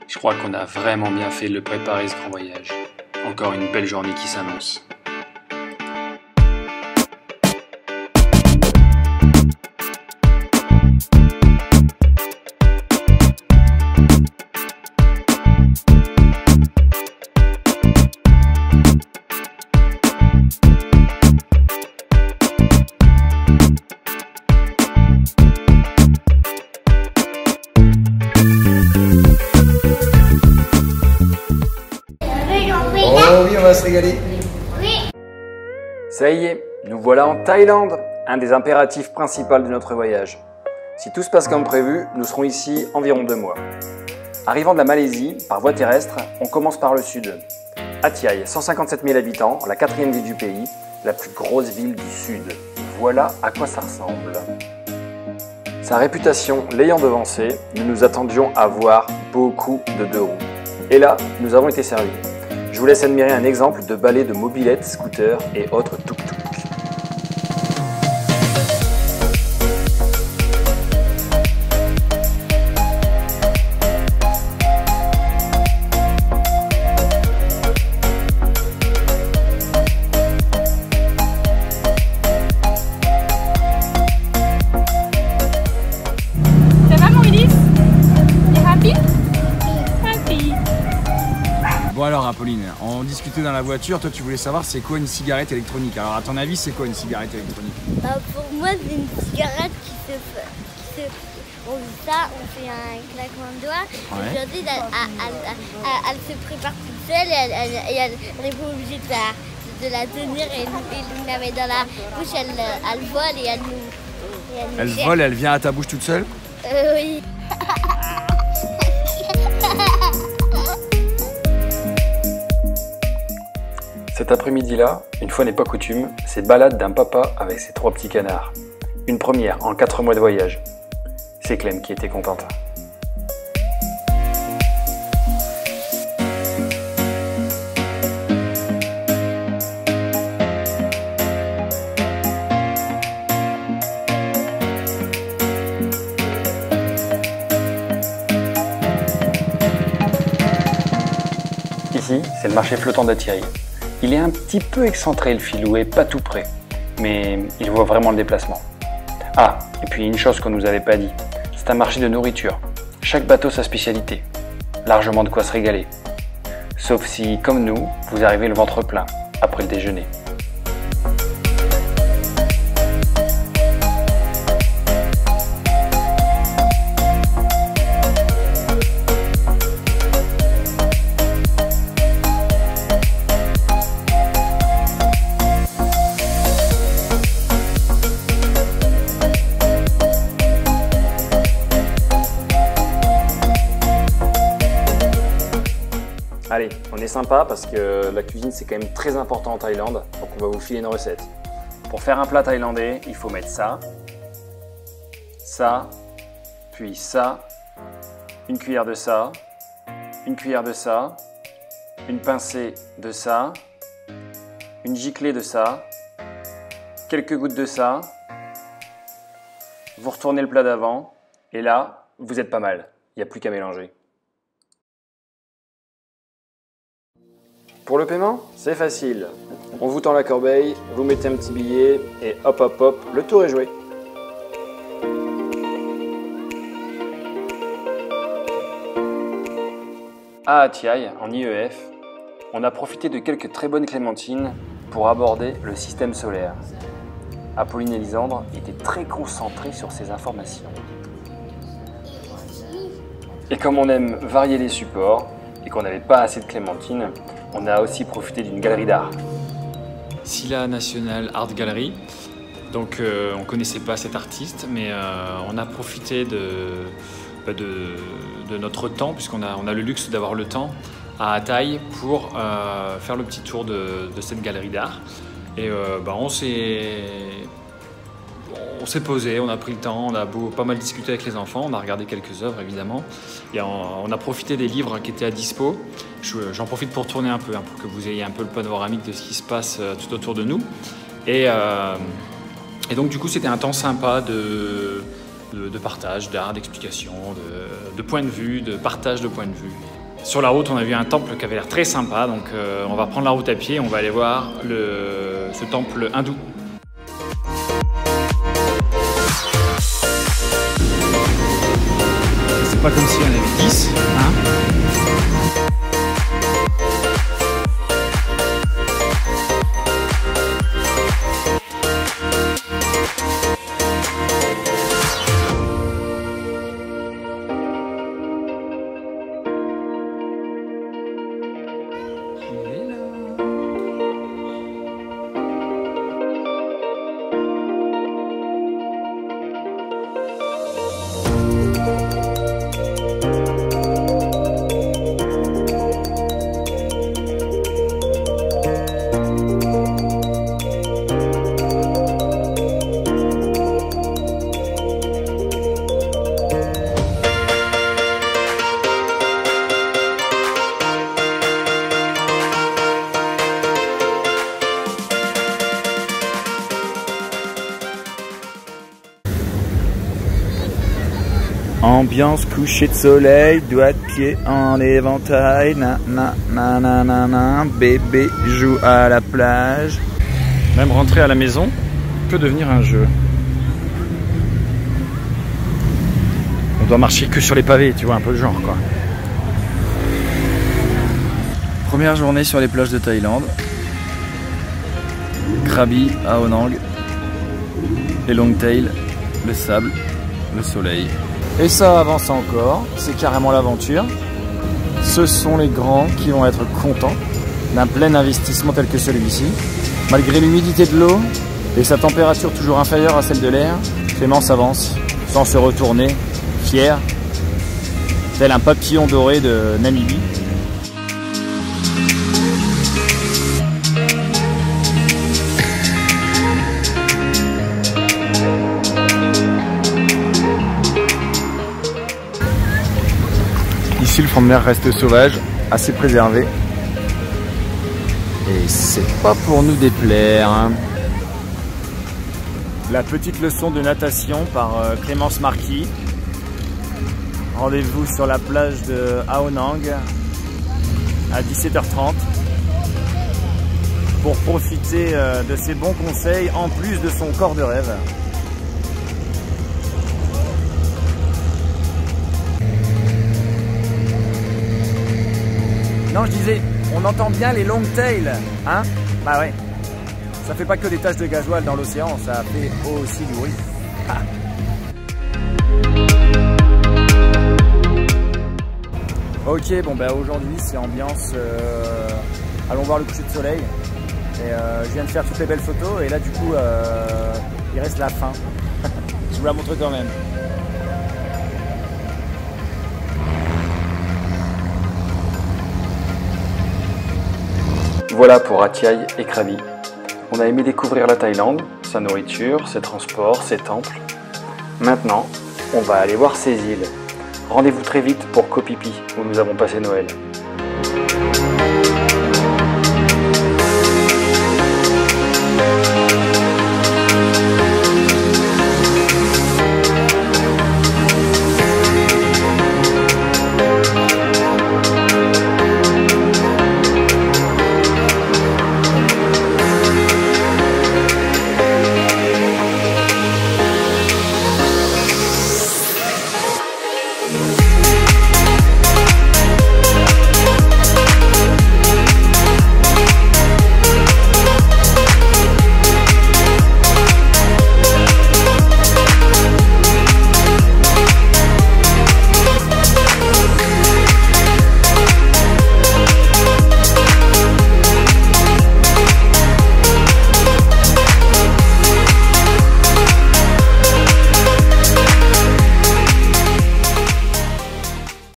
Je crois qu'on a vraiment bien fait de le préparer ce grand voyage. Encore une belle journée qui s'annonce. Oh oui, on va se régaler. Oui. Ça y est, nous voilà en Thaïlande, un des impératifs principaux de notre voyage. Si tout se passe comme prévu, nous serons ici environ 2 mois. Arrivant de la Malaisie, par voie terrestre, on commence par le sud. Hat Yai, 157 000 habitants, la 4e ville du pays, la plus grosse ville du sud. Voilà à quoi ça ressemble. Sa réputation l'ayant devancé, nous nous attendions à voir beaucoup de 2 roues. Et là, nous avons été servis. Je vous laisse admirer un exemple de balai de mobylettes, scooters et autres tuk-tuk. Ça va, Maurice? T'es happy? Happy. Bon alors Apolline, on discutait dans la voiture, toi tu voulais savoir c'est quoi une cigarette électronique. Alors à ton avis c'est quoi une cigarette électronique? Pour moi, c'est une cigarette on fait ça, on fait un claquement de doigts. Ouais. Et ensuite, elle se prépare toute seule et elle n'est pas obligée de la tenir et nous la met dans la bouche, elle vole et elle nous. Elle gère. vole, elle vient à ta bouche toute seule? Oui. Cet après-midi-là, une fois n'est pas coutume, c'est balade d'un papa avec ses 3 petits canards. Une première en 4 mois de voyage. C'est Clem qui était contente. Ici, c'est le marché flottant d'Hat Yai. Il est un petit peu excentré le filou et pas tout près, mais il voit vraiment le déplacement. Ah, et puis une chose qu'on nous avait pas dit, c'est un marché de nourriture. Chaque bateau sa spécialité. Largement de quoi se régaler. Sauf si, comme nous, vous arrivez le ventre plein, après le déjeuner. Allez, on est sympa parce que la cuisine c'est quand même très important en Thaïlande, donc on va vous filer une recette. Pour faire un plat thaïlandais, il faut mettre ça, puis ça, une cuillère de ça, une cuillère de ça, une pincée de ça, une giclée de ça, quelques gouttes de ça, vous retournez le plat d'avant, et là, vous êtes pas mal, il n'y a plus qu'à mélanger. Pour le paiement, c'est facile. On vous tend la corbeille, vous mettez un petit billet et hop hop hop, le tour est joué. À Hat Yai, en IEF, on a profité de quelques très bonnes clémentines pour aborder le système solaire. Apolline et Lisandre étaient très concentrés sur ces informations. Et comme on aime varier les supports et qu'on n'avait pas assez de clémentines, on a aussi profité d'une galerie d'art. Silla National Art Gallery. Donc on ne connaissait pas cet artiste, mais on a profité de notre temps, puisqu'on a le luxe d'avoir le temps à Hat Yai pour faire le petit tour de cette galerie d'art. Et on s'est posé, on a pris le temps, on a pas mal discuté avec les enfants, on a regardé quelques œuvres évidemment, et on a profité des livres qui étaient à dispo. J'en profite pour tourner un peu, pour que vous ayez un peu le panoramique de ce qui se passe tout autour de nous. Et donc du coup c'était un temps sympa de partage, d'art, d'explication, de point de vue, de partage de point de vue. Sur la route, on a vu un temple qui avait l'air très sympa, donc on va prendre la route à pied et on va aller voir ce temple hindou. C'est pas comme s'il y en avait 10, hein. Ambiance coucher de soleil, doigt de pied en éventail, na na na na na na, bébé joue à la plage. Même rentrer à la maison peut devenir un jeu. On doit marcher que sur les pavés, tu vois, un peu le genre quoi. Première journée sur les plages de Thaïlande. Krabi, Ao Nang, les longtails, le sable, le soleil. Et ça avance encore, c'est carrément l'aventure. Ce sont les grands qui vont être contents d'un plein investissement tel que celui-ci. Malgré l'humidité de l'eau et sa température toujours inférieure à celle de l'air, Clément s'avance sans se retourner, fier, tel un papillon doré de Namibie. Ici, le front de mer reste sauvage, assez préservé. Et c'est pas pour nous déplaire. Hein. La petite leçon de natation par Clémence Marquis. Rendez-vous sur la plage de Ao Nang à 17h30 pour profiter de ses bons conseils en plus de son corps de rêve. Non, je disais, on entend bien les longtails, hein? Bah ouais, ça fait pas que des taches de gasoil dans l'océan, ça fait aussi du bruit. Ah. Ok, bon bah aujourd'hui c'est ambiance, allons voir le coucher de soleil. Et je viens de faire toutes les belles photos et là du coup il reste la fin. Je vous la montre quand même. Voilà pour Atiaï et Krabi. On a aimé découvrir la Thaïlande, sa nourriture, ses transports, ses temples. Maintenant, on va aller voir ces îles. Rendez-vous très vite pour Koh Phi Phi, où nous avons passé Noël.